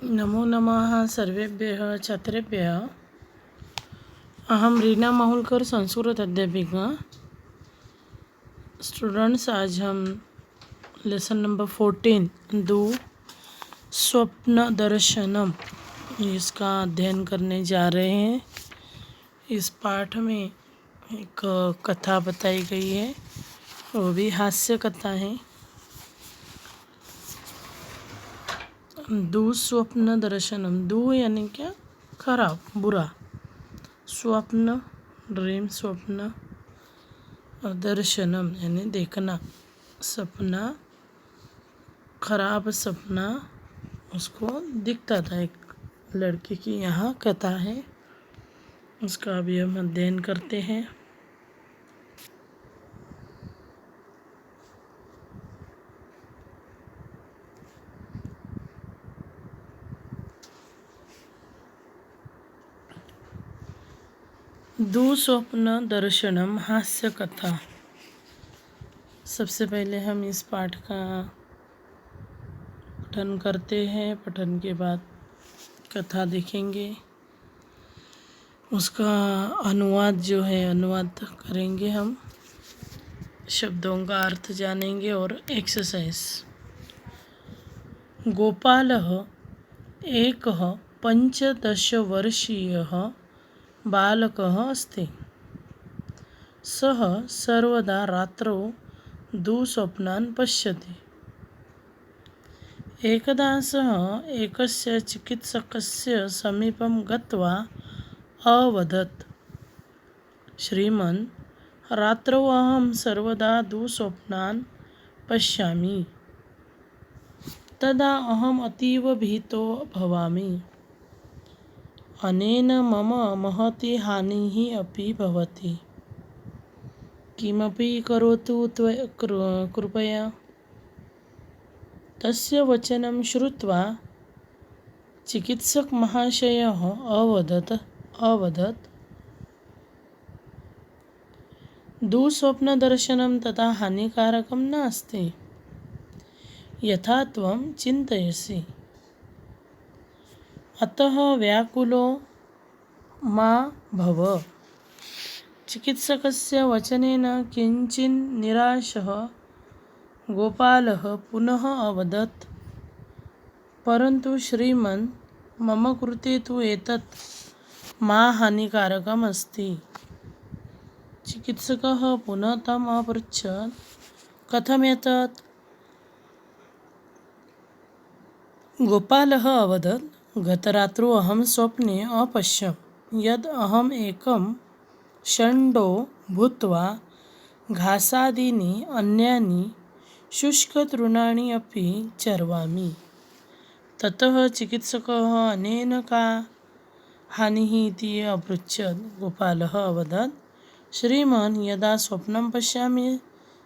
नमो नमः सर्वेभ्यः छात्रेभ्यः। अहम रीना माहुलकर संस्कृत अध्यापिका। स्टूडेंट्स, आज हम लेसन नंबर 14 दो स्वप्न दर्शनम इसका अध्ययन करने जा रहे हैं। इस पाठ में एक कथा बताई गई है, वो भी हास्य कथा है। दुःस्वप्न दर्शनम, दु यानी क्या, खराब, बुरा। स्वप्न ड्रीम, स्वप्न, और दर्शनम यानी देखना, सपना, खराब सपना उसको दिखता था। एक लड़की की यहाँ कथा है, उसका अभी हम अध्ययन करते हैं। दुःस्वप्न दर्शनम हास्य कथा। सबसे पहले हम इस पाठ का पठन करते हैं, पठन के बाद कथा देखेंगे। उसका अनुवाद जो है, अनुवाद करेंगे हम, शब्दों का अर्थ जानेंगे और एक्सरसाइज। गोपालः एकः 15-वर्षीयः बालकः अस्ति। सः सर्वदा रात्रौ दुःस्वप्नान् पश्यति। एकदा सः एकस्य चिकित्सकस्य समीपं गत्वा अवदत्, श्रीमन्, रात्रौ अहं सर्वदा दुःस्वप्नान् पश्यामि। तदा अहम् अतीव भीतो भवामि। अनेन मम महती हानिः अपि भवति। किमपि करोतु कृपया। तस्य वचनं श्रुत्वा चिकित्सकमहाशयः अवदत्, दुःस्वप्नदर्शनं तथा हानिकारकं नास्ति, यथा त्वं चिन्तयसि। अतः व्याकुलो मा भव। चिकित्सकस्य वचनेन किञ्चित् निराशः गोपालः पुनः अवदत्, परन्तु श्रीमन्, मम कृते तु एतत् मा हानिकारकम् अस्ति। चिकित्सकः पुनः तम् अपृच्छत्, कथमेतत्? गोपालः अवदत्, गतरात्रौ अहं स्वप्ने अपश्यम् यद् अहम् एकं षण्डो भूत्वा घासादीनि अन्यानि शुष्कतृणानि अपि चर्वामि। ततः चिकित्सकः अनेन का हानिः इति अपृच्छत्। गोपालः अवदत्, श्रीमन्, यदा स्वप्नं पश्यामि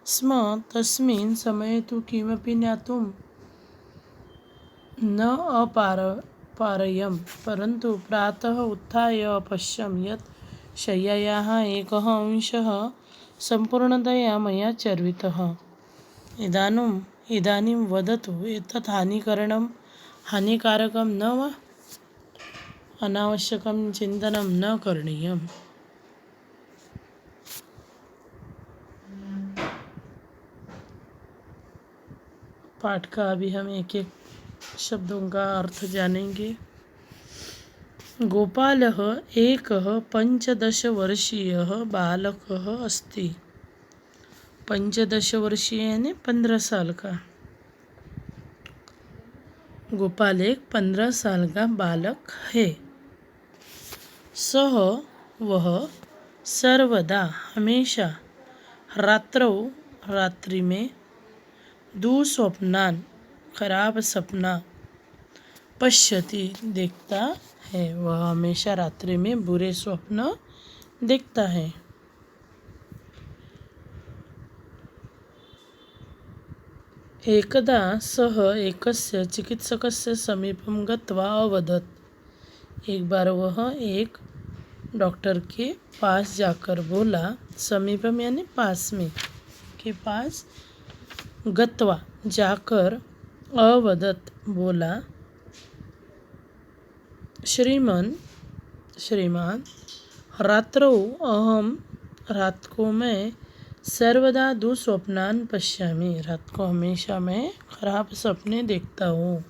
स्म तस्मिन् समये तु किमपि ज्ञातुं न अपारयम्, परन्तु प्रातः उत्थाय अपश्यम् यत् शय्यायाः एकः अंशः सम्पूर्णतया मया चर्वितः। इदानीं वदतु, एतत् हानिकारकं न वा? अनावश्यकं चिन्तनं न करणीयम्। पाठ का अभी हम एक एक शब्दों का अर्थ जानेंगे। गोपालः एकः 15-वर्षीयः बालकः अस्ति। 15 वर्षीय यानी 15 साल का। गोपाल एक 15 साल का बालक है। वह सर्वदा, हमेशा, रात्रि में, दुःस्वप्नान्, खराब सपना, पश्यति, देखता है। वह हमेशा रात्रि में बुरे स्वप्न देखता है। एकदा सः एकस्य चिकित्सकस्य समीपं गत्वा अवदत्। एक बार वह एक डॉक्टर के पास जाकर बोला, समीपम यानी पास में, के पास, गत्वा जाकर, अवदत् बोला, श्रीमान रात्रौ अहम रात को मैं सर्वदा दुस्वप्नान पश्यामि रात को हमेशा मैं खराब सपने देखता हूँ।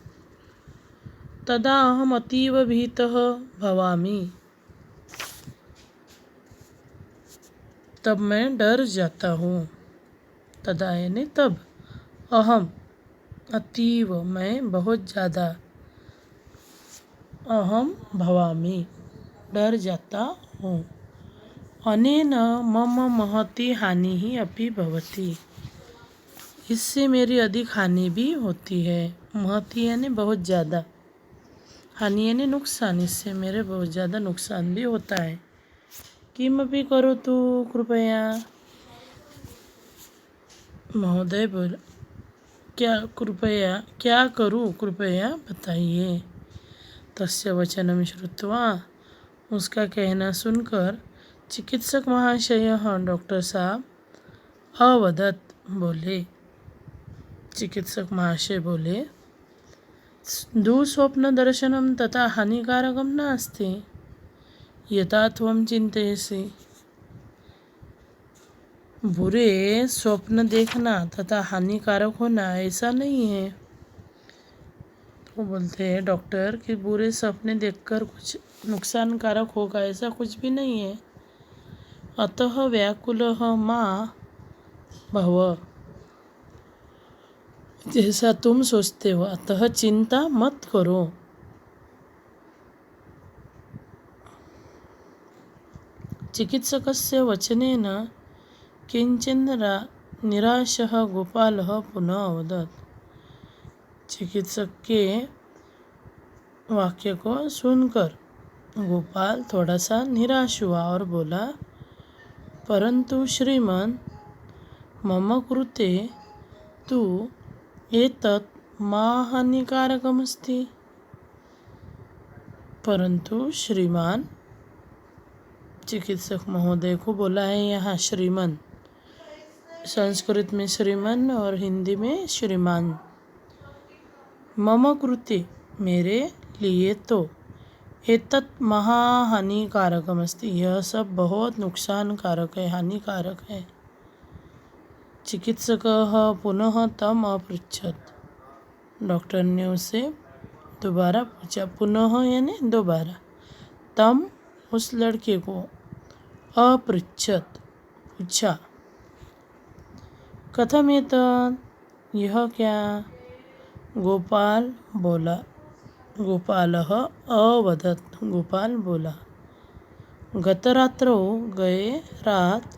तदा अहम अतीव भीतः भवामि तब मैं डर जाता हूँ। तदा यानी तब, अहम अतीव मैं बहुत ज़्यादा, अहम भवामि डर जाता हूँ। अनेन मम महती हानि ही अपि भवति इससे मेरी अधिक हानि भी होती है। महती यानी बहुत ज़्यादा, हानि यानी नुकसान, इससे मेरे बहुत ज़्यादा नुकसान भी होता है। किमपि करोतु कृपया, महोदय बोल क्या करूँ कृपया बताइए। तस्य वचनं श्रुत्वा उसका कहना सुनकर चिकित्सक महाशय डॉक्टर साहब अवदत् बोले, चिकित्सक महाशय बोले, दुःस्वप्न दर्शनं तथा हानिकारकं नास्ति यथा त्वं चिन्तयसि। बुरे स्वप्न देखना तथा हानिकारक होना ऐसा नहीं है। तो बोलते हैं डॉक्टर कि बुरे सपने देखकर कुछ नुकसानकारक होगा ऐसा कुछ भी नहीं है। अतः व्याकुलः मा भव, जैसा तुम सोचते हो अतः चिंता मत करो। चिकित्सकस्य वचनेन किंचन निराशः गोपालः पुनः अवदत्। चिकित्सक के वाक्य को सुनकर गोपाल थोड़ा सा निराश हुआ और बोला, परंतु श्रीमान मम कृते तु एतत् मा हानिकारकमस्ति। परंतु श्रीमान, चिकित्सक महोदय को बोला है यहाँ श्रीमान, संस्कृत में श्रीमान और हिंदी में श्रीमान। मम कृते मेरे लिए तो एतत् महाहानिकारकमस्ति यह सब बहुत नुकसानकारक है, हानिकारक है। चिकित्सकः पुनः तम अपृच्छत्, डॉक्टर ने उसे दोबारा पूछा, पुनः यानी दोबारा, तम उस लड़के को अपृच्छत् पूछा, कथमेतत् यह क्या। गोपाल बोला, गोपालः अवदत् गोपाल बोला, गतरात्रौ गए रात,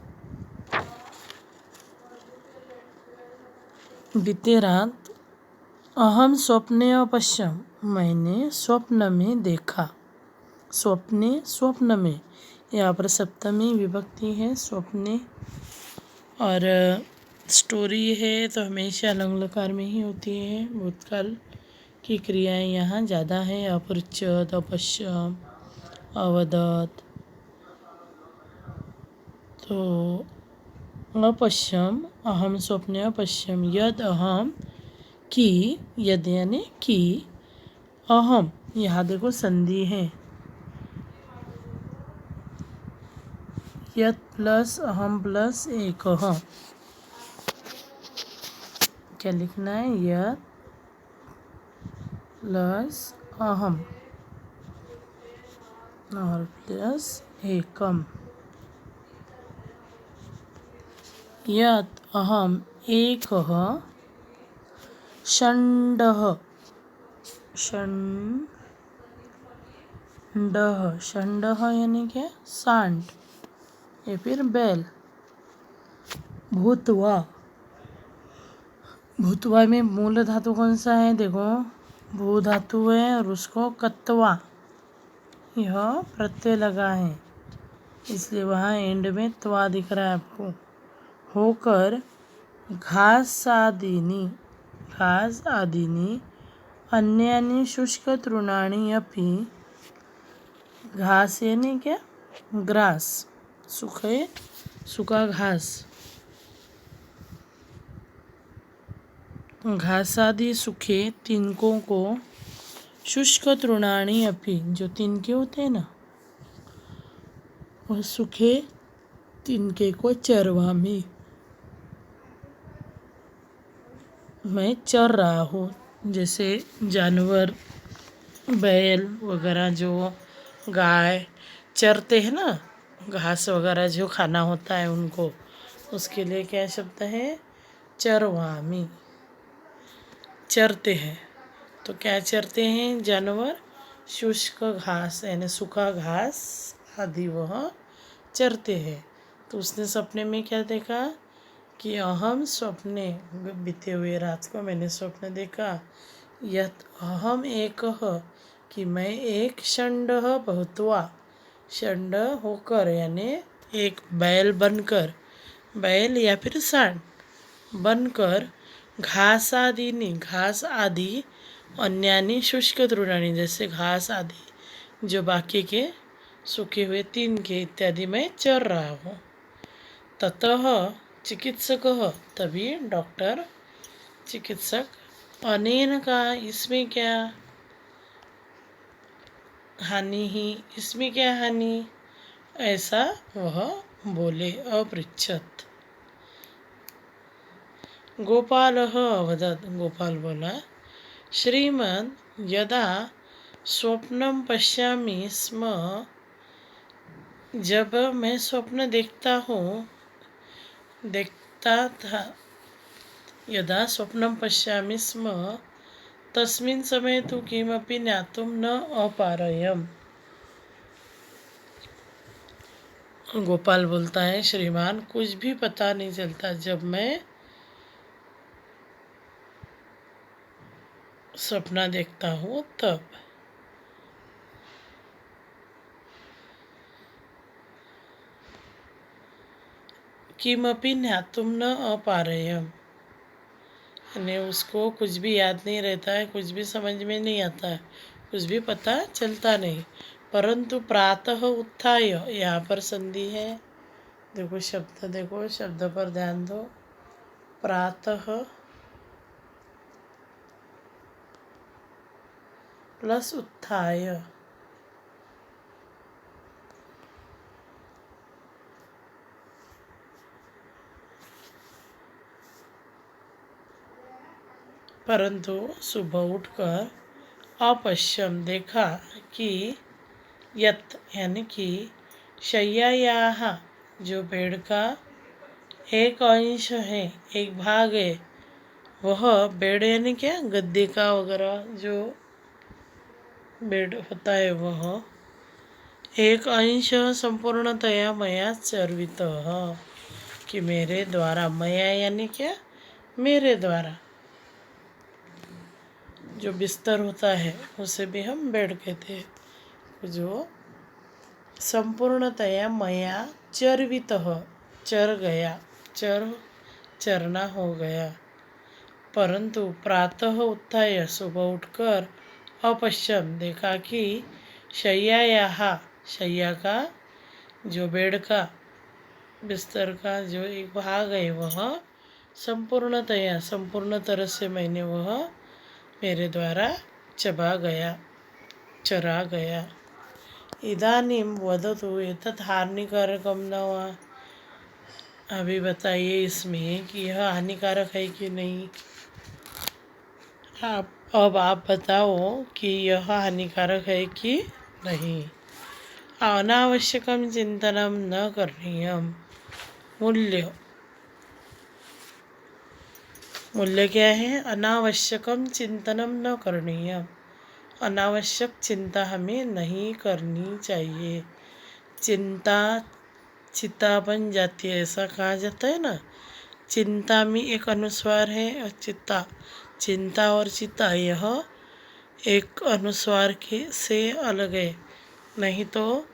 बीते रात, अहम स्वप्ने अपश्यम मैंने स्वप्न में देखा। स्वप्न में, यहाँ पर सप्तमी विभक्ति है स्वप्ने, और स्टोरी है तो हमेशा अलंग लकार में ही होती है। भूतकाल की क्रियाएं यहाँ ज़्यादा है, अपृच्छत्, अपश्यम, अवदत्। तो अपश्यम, अहम स्वप्ने अपश्यम, यद अहम कि, यद यानी कि, अहम यहाँ देखो संधि है, यद प्लस अहम प्लस एक, क्या लिखना है, यद प्लस अहम और प्लस एकम, यत् अहम एकः षण्डः, षण्डः यानी क्या, सांड या फिर बैल। भूत्वा, भूत्वा में मूल धातु कौन सा है, देखो भू धातु है और उसको कत्वा यह प्रत्यय लगा है, इसलिए वहाँ एंड में त्वा दिख रहा है आपको। होकर घास आदीनि अन्यानि शुष्क तृणानि अपि, घास यानी क्या, ग्रास, सूखा घास, घास आदि सूखे तिनकों को शुष्क तृणानि अपि, जो तिनके होते हैं ना, वह सूखे तिनके को चरवामी, मैं चर रहा हूँ। जैसे जानवर, बैल वगैरह, जो गाय चरते हैं ना, घास वगैरह जो खाना होता है उनको, उसके लिए क्या शब्द है? चरवामी, चरते हैं। तो क्या चरते हैं जानवर? शुष्क घास यानी सूखा घास आदि वह चरते हैं। तो उसने सपने में क्या देखा कि अहम स्वप्ने, बीते हुए रात को मैंने स्वप्न देखा, यत अहम एकः, कि मैं एक षण्डः भूत्वा, षण्ड होकर यानी एक बैल बनकर, बैल या फिर सांड बनकर, घास आदि नहीं, घास आदि, अन्यानी शुष्क तृणानि, जैसे घास आदि जो बाकी के सूखे हुए तिनके इत्यादि में चर रहा हूँ। ततः चिकित्सकः, तभी डॉक्टर चिकित्सक, अनेन का, इसमें क्या हानि ही, इसमें क्या हानि, ऐसा वह बोले। अपृच्छत। गोपालः अवदत्, गोपाल बोला, श्रीमन् यदा स्वप्नं पश्यामि स्म, जब मैं स्वप्न देखता था, यदा स्वप्नं पश्यामि स्म, तस्मिन् समये तु किमपि ज्ञातुं न अपारयम्। गोपाल बोलता है, श्रीमान कुछ भी पता नहीं चलता जब मैं सपना देखता हूँ तब। किमपि ज्ञातुं न अपारयम्, यानी उसको कुछ भी याद नहीं रहता है, कुछ भी समझ में नहीं आता है, कुछ भी पता चलता नहीं। परंतु प्रातः उत्थाय, यहाँ पर संधि है, देखो शब्द पर ध्यान दो। प्रातः प्लस उत्थाय, परंतु सुबह उठकर अपश्यम, देखा कि, यत यानी कि, शय्यायाः, जो बेड का एक अंश है, एक भाग है, वह बेड यानी क्या, गद्दे का वगैरह जो बेड होता है, वह एक अंश संपूर्णतया मया चर्वितः, कि मेरे द्वारा, मया यानी क्या, मेरे द्वारा, जो बिस्तर होता है उसे भी हम बेड कहते हैं, जो संपूर्णतया मया चर्वितः, चर गया, चरना हो गया। परंतु प्रातः उत्थाय, सुबह उठकर, अपश्यम, देखा कि, शय्यायाः, शय्या का, जो बेड का, बिस्तर का जो एक भाग है, वह संपूर्णतया, संपूर्ण तरह से मैंने वह मेरे द्वारा चरा गया। इदानीं वदतु एतत् हानिकारकं न वा, अभी बताइए इसमें कि यह हानिकारक है कि नहीं। अब आप बताओ कि यह हानिकारक है कि नहीं। अनावश्यकं चिंतनं न करणीयम्। मूल्य क्या है? अनावश्यकं चिंतनं न करणीयम्, अनावश्यक चिंता हमें नहीं करनी चाहिए। चिंता बन जाती है, ऐसा कहा जाता है ना। चिंता में एक अनुस्वार है और चिंता और चित्ता यह एक अनुस्वार के से अलग है। नहीं तो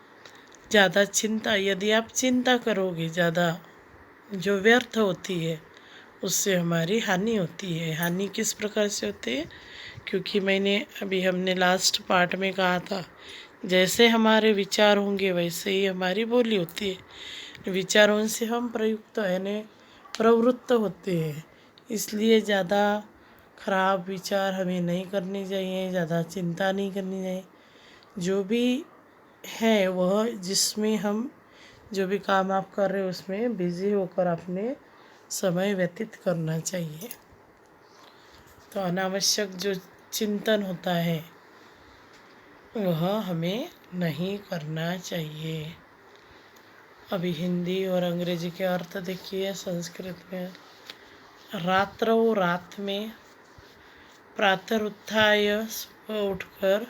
ज़्यादा चिंता, यदि आप चिंता करोगे ज़्यादा, जो व्यर्थ होती है, उससे हमारी हानि होती है। हानि किस प्रकार से होती है? क्योंकि हमने लास्ट पार्ट में कहा था, जैसे हमारे विचार होंगे वैसे ही हमारी बोली होती है। विचारों से हम प्रवृत्त होते हैं, इसलिए ज़्यादा खराब विचार हमें नहीं करनी चाहिए, ज़्यादा चिंता नहीं करनी चाहिए। जो भी है वह जिसमें हम जो भी काम आप कर रहे हो उसमें बिज़ी होकर अपने समय व्यतीत करना चाहिए। तो अनावश्यक जो चिंतन होता है वह हमें नहीं करना चाहिए। अभी हिंदी और अंग्रेजी के अर्थ देखिए। संस्कृत में रात्रौ रात में, प्रातरुत्थाय सुबह उठकर,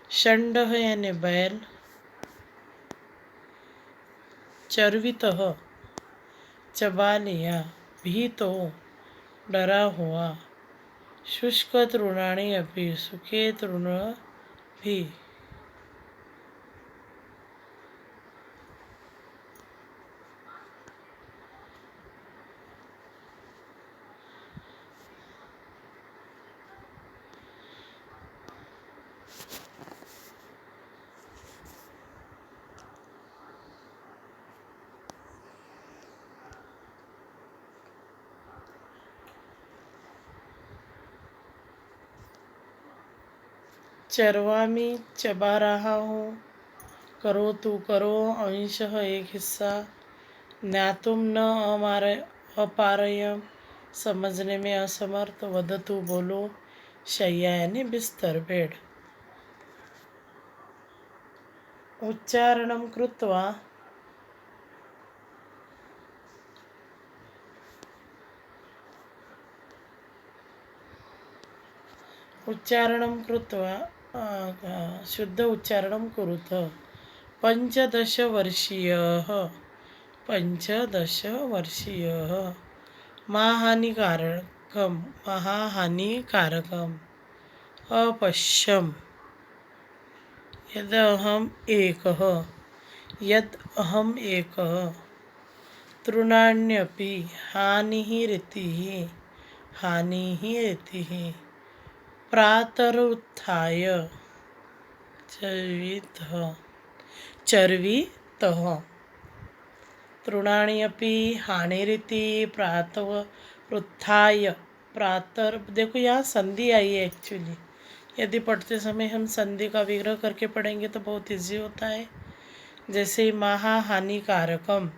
षण्डः यानी बैल, चर्वितः चबा लिया, भीतो डरा हुआ, शुष्क तृणानि अपि सूखे तृण भी। चरवामी चबा रहा हूँ, करो तू करो, अंशः एक हिस्सा, ज्ञातुम न अपारयम समझने में असमर्थ, वदतु बोलो, शय्या यानी बिस्तर बेड। उच्चारणं कृत्वा उच्चारणं कृत्वा शुद्ध उच्चारणं कुरुत। 15 वर्षीयः, 15 वर्षीयः, महाहानिकारकम् अपश्यम्, यदहम् एकः, तृणान्यपि, हानिः रीतिः, प्रातरुत्थाय, चर्वितः, तृणानि अपि, हानिरिति, प्रातरुत्थाय, देखो यहाँ संधि आई है एक्चुअली। यदि पढ़ते समय हम संधि का विग्रह करके पढ़ेंगे तो बहुत इजी होता है। जैसे महाहानिकारकम,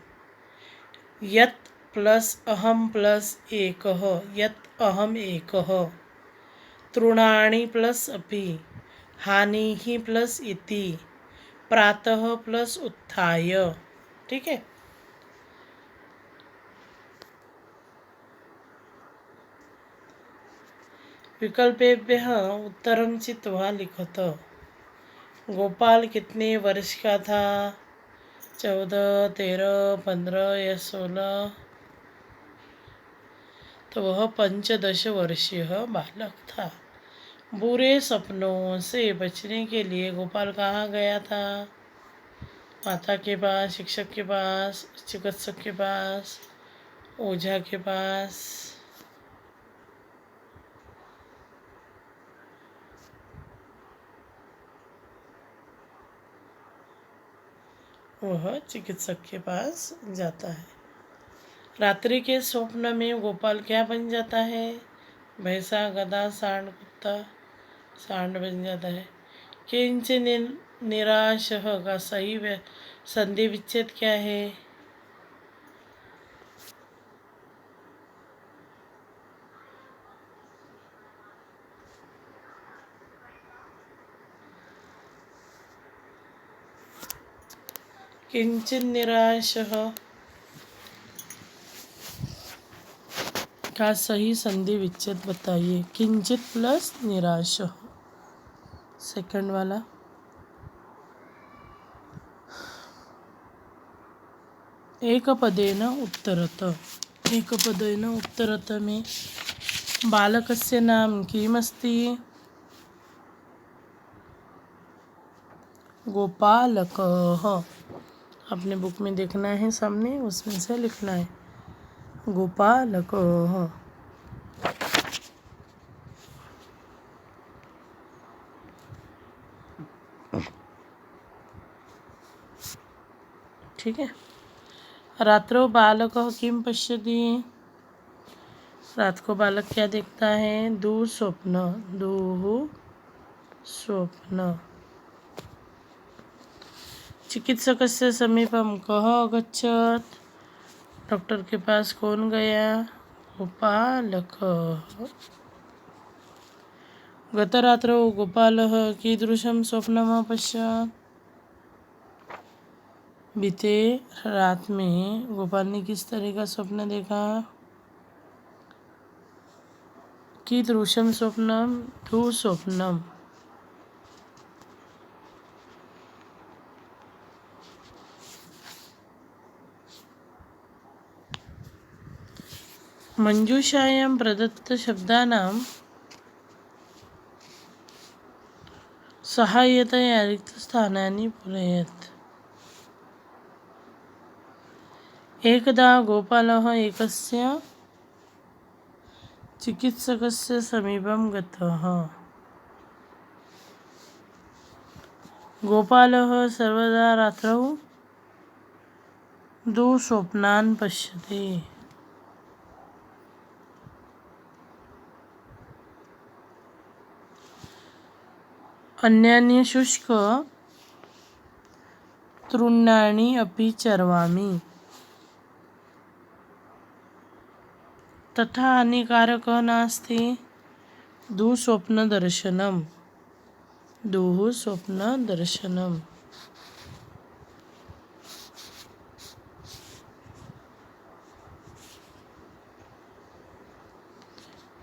यत् प्लस अहम प्लस एकः, यत् अहम एकः, तृणानि प्लस अपि, हानिः प्लस इति, प्रातः प्लस उत्थाय। ठीक है। विकल्पेभ्यः उत्तरं चित्वा लिखत। गोपाल कितने वर्ष का था? 14, 13, 15 या 16? तो वह 15 वर्षीय बालक था। बुरे सपनों से बचने के लिए गोपाल कहाँ गया था? माता के पास, शिक्षक के पास, चिकित्सक के पास, ओझा के पास। वह चिकित्सक के पास जाता है। रात्रि के स्वप्न में गोपाल क्या बन जाता है? भैंसा, गधा, सांड, कुत्ता। सांड बन जाता है। किंचित निराशः का सही संधि विच्छेद क्या है? किंचित निराशः का सही संधि विच्छेद बताइए। किंचित प्लस निराश, सेकंड वाला। एकपदेन उत्तरत, एकपदेन उत्तरत में बालकस्य नाम किमस्ति? गोपालकः। अपने बुक में देखना है सामने, उसमें से लिखना है गोपालकः। ठीक है। रात्रौ बालकः किं पश्यति? रात को बालक क्या देखता है? दुःस्वप्न, दुःस्वप्न। चिकित्सकस्य समीपं कः अगच्छत्? डॉक्टर के पास कौन गया? गोपालकः। गतरात्रौ गोपालः कीदृशं स्वप्नम् अपश्यत्? बीते रात में गोपाल ने किस तरह का स्वप्न देखा? कीदृशं स्वप्नम? दुःस्वप्नम। मंजूषायां प्रदत्तशब्दानां सहायतया रिक्तस्थानानि पूरयेत्। एकदा गोपालः एकस्य चिकित्सकस्य समीपं गतः। गोपालः सर्वदा रात्रौ दुःस्वप्नान् पश्यति। अन्यानि शुष्क तृणानि अपि चर्वामि, तथा हानिकारकः नास्ति। दुःस्वप्नदर्शनम्, दुःस्वप्नदर्शनम्।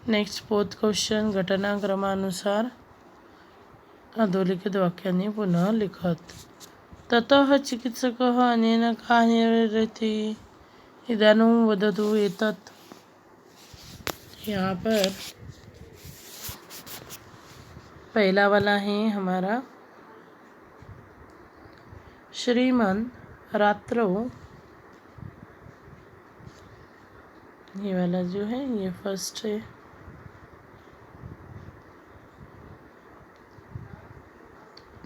नेक्स्ट 4th क्वेश्चन, घटनाक्रमानुसार अधोलिखित वाक्यांनी पुनः लिखत। ततः चिकित्सकः अनेन का निरते? इदानीं वदतु एतत्। यहाँ पर पहला वाला है हमारा श्रीमान रात्रौ, ये वाला जो है ये फर्स्ट है।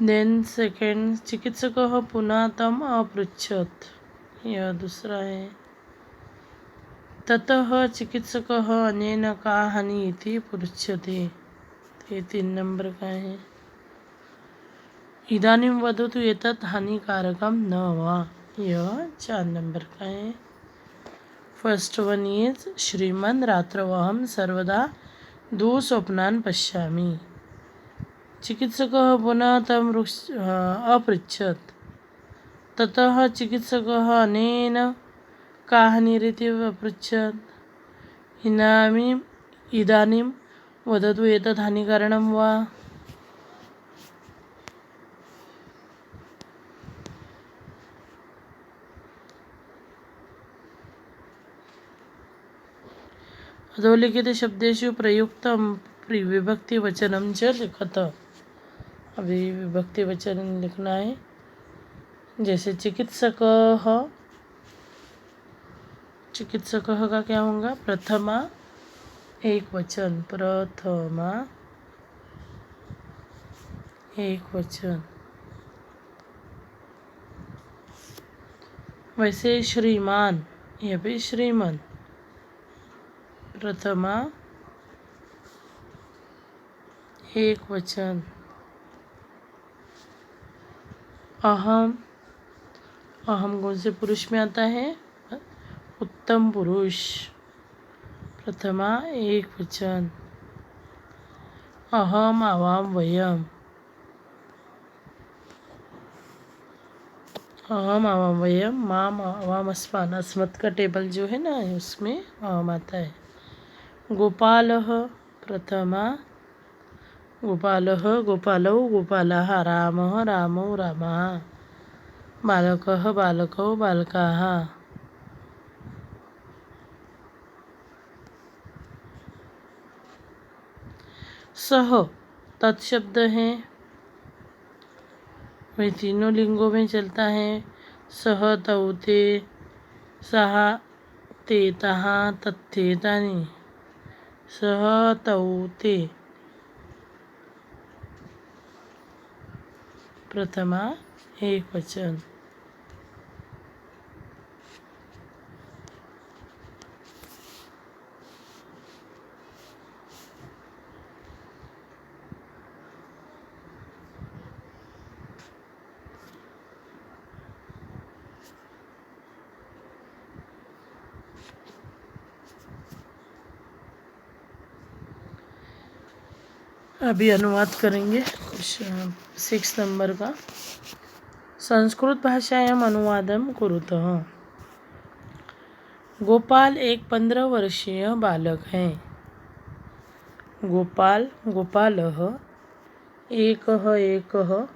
देन सेकेंड, चिकित्सकः पुनः तम अपृच्छत्, यह दूसरा है। ततः चिकित्सकः अनेन का हानि इति पृच्छति, ये 3 नंबर का है। इदानीं वदतु एतत् हानिकारकं न वा, यह 4 नंबर का है। फर्स्ट वन इज श्रीमन् रात्रौ अहं सर्वदा दुःस्वप्नान् पश्यामि। चिकित्सकः पुनः तं अपृच्छत्। ततः चिकित्सकः अनेन का हानिरिति अपृच्छत्। इदानीं वदतु एतत् हानिकारणं वा। अधोलिखित शब्देषु प्रयुक्तं विभक्तिवचनं च लिखत। अभी विभक्तिवचन लिखना है। जैसे चिकित्सकः, चिकित्सकः का क्या होगा? प्रथमा एक वचन, प्रथमा एक वचन। वैसे श्रीमान, यह भी श्रीमान, प्रथमा एक वचन। अहम, अहम कौन से पुरुष में आता है? उत्तम पुरुष, प्रथमा एक वचन। अहम, आवाम, वयम, अहम, आवाम, वयम, माम, आवाम, अस्मान्। अस्मत् का टेबल जो है ना उसमें आम आता है। गोपालः, प्रथमा गोपालः, गोपालौ, गोपालाः, रामः, रामौ, रामाः, बालकः, बालकौ, बालकाः। सह तत्शब्द है, वह तीनों लिंगों में चलता है। सह, तौ, ते, सह, ते, तहा, तत्थे, तानि। सह, तौ, ते, प्रथमा एक वचन। अभी अनुवाद करेंगे 6 नंबर का। संस्कृत भाषायाम् अनुवादं कुरुतः। गोपाल एक 15 वर्षीय बालक है। गोपालः एकः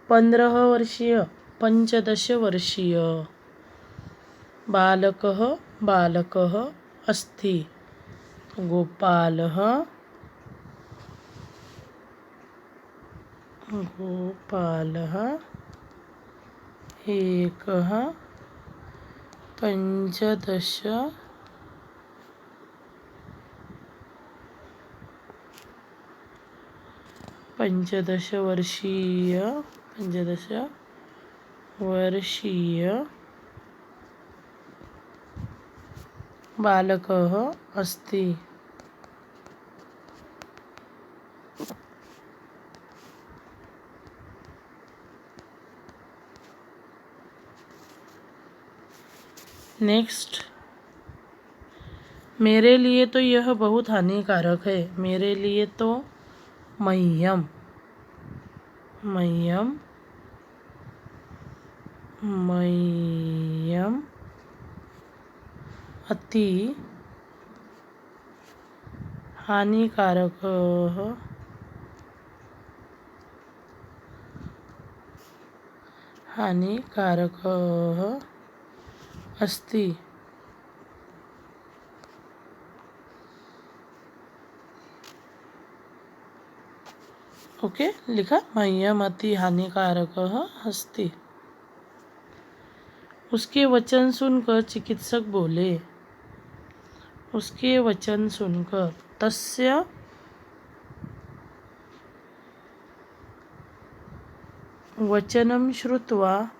15 वर्षीय 15 वर्षीय बालकः अस्ति। गोपालः एकः 15 वर्षीय बालकः अस्ति। नेक्स्ट, मेरे लिए तो यह बहुत हानिकारक है। मेरे लिए तो मह्यम अति हानिकारकः अस्ति। ओके, लिखा मह्यम अति हानिकारकः अस्ति। उसके वचन सुनकर चिकित्सक बोले। उसके वचन सुनकर, तस्य वचनं श्रुत्वा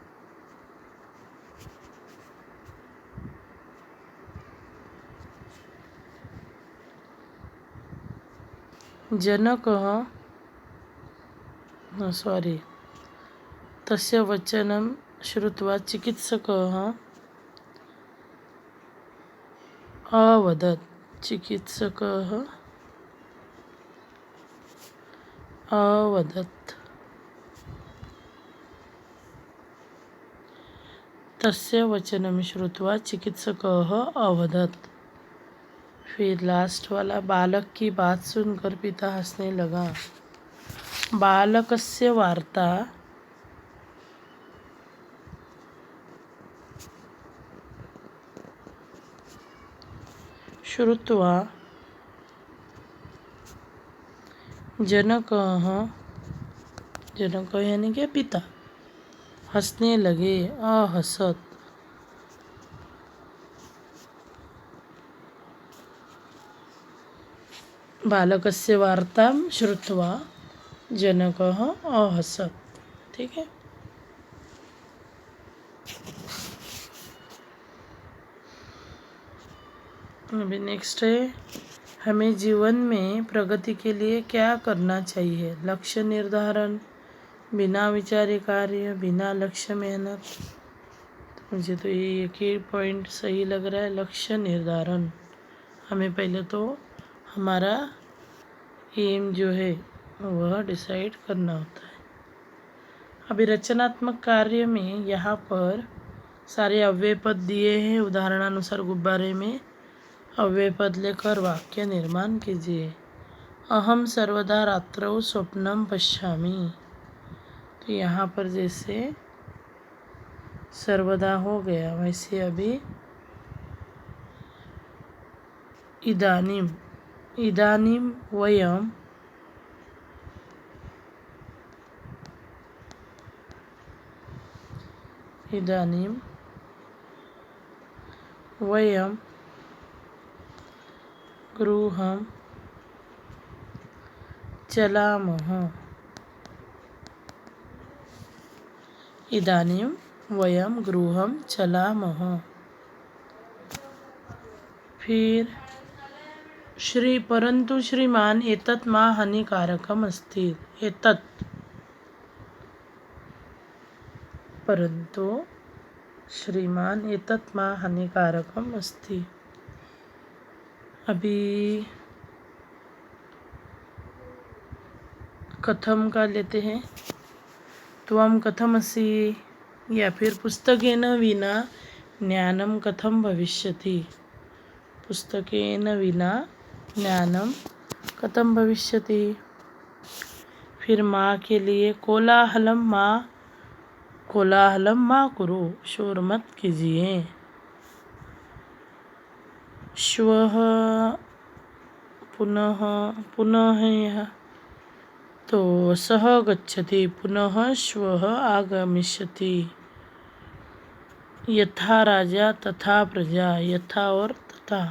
तस्य वचनं श्रुत्वा चिकित्सकः अवदत्। तस्य वचनं श्रुत्वा चिकित्सकः अवदत्। फिर लास्ट वाला, बालक की बात सुनकर पिता हंसने लगा। बालकस्य वार्ता श्रुत्वा जनकः यानी कि पिता हंसने लगे। अहसत्। बालकस्य वार्तां श्रुत्वा जनकः अहसत्। ठीक है। अभी नेक्स्ट है, हमें जीवन में प्रगति के लिए क्या करना चाहिए। लक्ष्य निर्धारण, बिना विचारे कार्य, बिना लक्ष्य मेहनत। तो मुझे तो ये एक ही पॉइंट सही लग रहा है, लक्ष्य निर्धारण। हमें पहले तो हमारा एम जो है वह डिसाइड करना होता है। अभी रचनात्मक कार्य में यहाँ पर सारे अव्यय पद दिए हैं। उदाहरणानुसार गुब्बारे में अव्यय पद लेकर वाक्य निर्माण कीजिए। अहम सर्वदा रात्रौ स्वप्नम पश्यामि। तो यहाँ पर जैसे सर्वदा हो गया, वैसे अभी इदानीम वयम गृहं चलामः। इदानीं वयं गृहं चलामः। फिर परंतु श्रीमान एतत् मा हानिकारकम् अस्ति। परंतु श्रीमान एतत् मा हानिकारकम् अस्ति। अभी कथम का लेते हैं, त्वं कथमसि, या फिर पुस्तकेन विना ज्ञानम कथम भविष्यति, पुस्तकेन विना ज्ञानम कथम भविष्यति। फिर माँ के लिए कोलाहलम माँ कुरु, शोर मत कीजिए। श्वः पुनः यह तो सः गच्छति, पुनः श्वः आगमिष्यति। यथा राजा तथा प्रजा, यथा और तथा।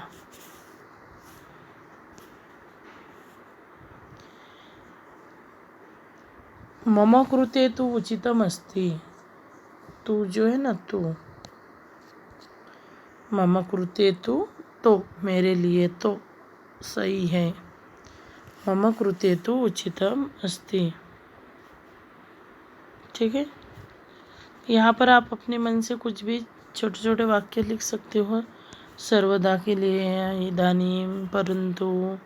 मम कृते तु उचितम अस्ति, तू जो है ना तू, मम कृते तु तो मेरे लिए तो सही है, मम कृते तु उचितम अस्ति। ठीक है, यहाँ पर आप अपने मन से कुछ भी छोटे छोटे वाक्य लिख सकते हो। सर्वदा के लिए इदानीं, परंतु,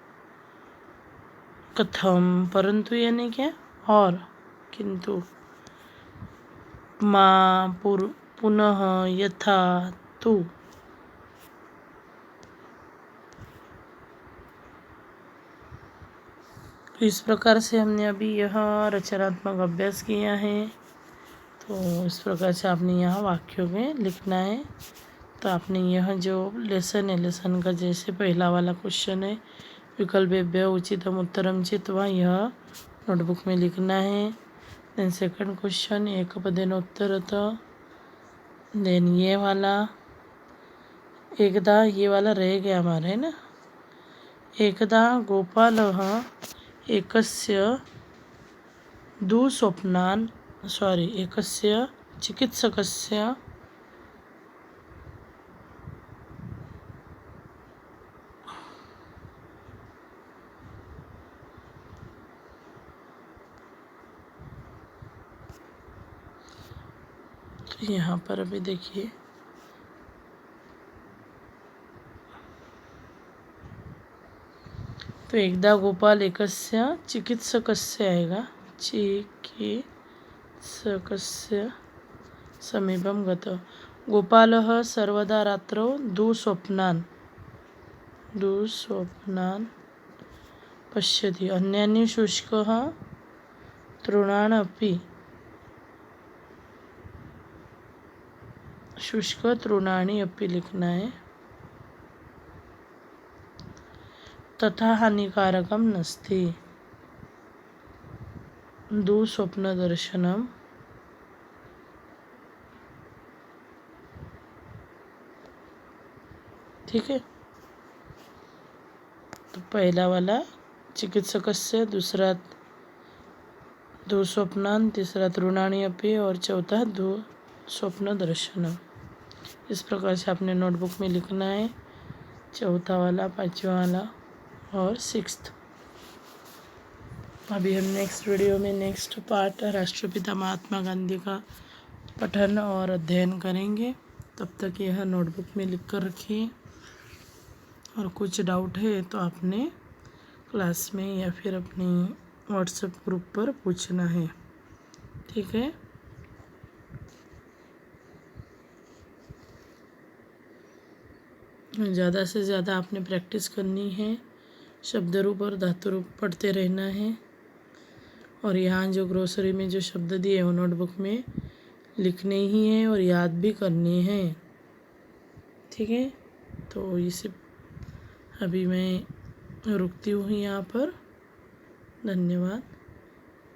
कथम, परंतु यानी क्या, और, किंतु, माँ, पुनः, यथा, तू। तो इस प्रकार से हमने अभी यह रचनात्मक अभ्यास किया है। तो इस प्रकार से आपने यहाँ वाक्यों में लिखना है। तो आपने यह जो लेसन है, लेसन का जैसे पहला वाला क्वेश्चन है, विकल्पेभ्य उचितम उत्तरम चित्वा, यह नोटबुक में लिखना है। देन सेकंड क्वेश्चन, एकपदेन उत्तरत। देन ये वाला, एकदा, ये वाला रह गया हमारे, है ना। एकदा गोपालः एकस्य एकस्य चिकित्सकस्य तो यहाँ पर अभी देखिए, तो एकदा गोपाल एकस्य चिकित्सकस्य आएगा, चिकित्सकस्य समीपं गतः। गोपालः सर्वदा रात्रौ दुःस्वप्नान् पश्यति, अन्यानि शुष्कतृणानि अपि लिखना है। तथा हानिकारकं नास्ति, दुःस्वप्नदर्शनम्। ठीक है, तो पहला वाला चिकित्सकस्य, दूसरा दुःस्वप्नान्, तीसरा तृणानि अपि, और चौथा दुःस्वप्नदर्शनम्। इस प्रकार से आपने नोटबुक में लिखना है, चौथा वाला, पांचवा वाला और सिक्स्थ। अभी हम नेक्स्ट वीडियो में नेक्स्ट पार्ट राष्ट्रपिता महात्मा गांधी का पठन और अध्ययन करेंगे। तब तक यह नोटबुक में लिख कर रखिए, और कुछ डाउट है तो आपने क्लास में या फिर अपनी व्हाट्सएप ग्रुप पर पूछना है। ठीक है, ज़्यादा से ज़्यादा आपने प्रैक्टिस करनी है, शब्द रूप और धातु रूप पढ़ते रहना है। और यहाँ जो ग्रोसरी में जो शब्द दिए वो नोटबुक में लिखने ही हैं और याद भी करने हैं। ठीक है, तो इसे अभी मैं रुकती हूँ यहाँ पर। धन्यवाद।